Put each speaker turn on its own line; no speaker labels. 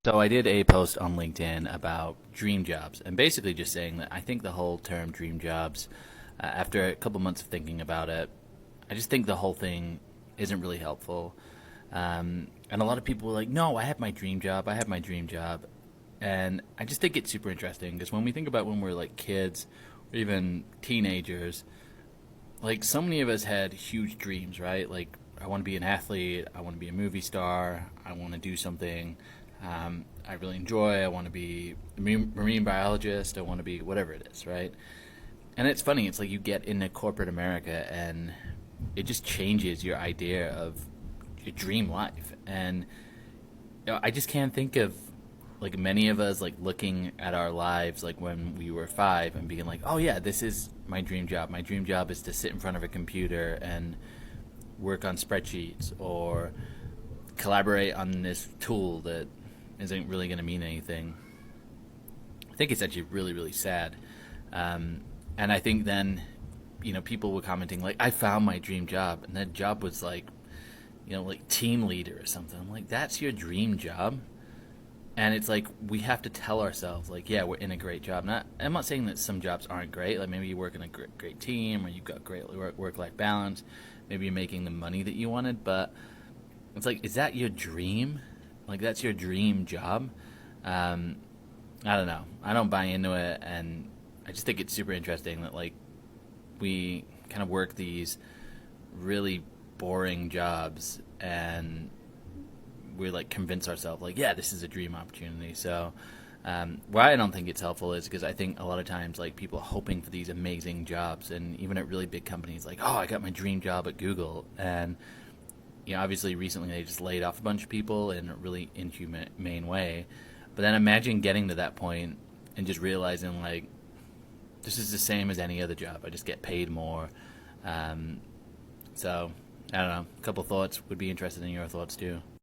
So I did a post on LinkedIn about dream jobs, and basically just saying that I think the whole term dream jobs, after a couple months of thinking about it, I just think the whole thing isn't really helpful. And a lot of people were like, "No, I have my dream job. I have my dream job," and I just think it's super interesting because when we think about when we're like kids or even teenagers, like so many of us had huge dreams, right? Like I want to be an athlete, I want to be a movie star, I want to do something I really enjoy. I want to be a marine biologist. I want to be whatever it is, right? And it's funny. It's like you get into corporate America, and it just changes your idea of your dream life. And I just can't think of like many of us like looking at our lives like when we were five and being like, oh yeah, this is my dream job. My dream job is to sit in front of a computer and work on spreadsheets or collaborate on this tool that isn't really going to mean anything. I think it's actually really, really sad. And I think then, people were commenting like, I found my dream job, and that job was like, like team leader or something. I'm like, that's your dream job. And it's like we have to tell ourselves like, yeah, we're in a great job. Not, I'm not saying that some jobs aren't great. Like maybe you work in a great team, or you've got great work life balance. Maybe you're making the money that you wanted, but it's like, is that your dream? Like that's your dream job? Um, I don't know. I don't buy into it, and I just think it's super interesting that like we kind of work these really boring jobs, and we like convince ourselves like, yeah, this is a dream opportunity. So why I don't think it's helpful is because I think a lot of times like people are hoping for these amazing jobs, and even at really big companies, like, oh, I got my dream job at Google, and obviously recently they just laid off a bunch of people in a really inhumane way. But then imagine getting to that point and just realizing like this is the same as any other job. I just get paid more. Um, so I don't know. A couple thoughts. Would be interested in your thoughts too.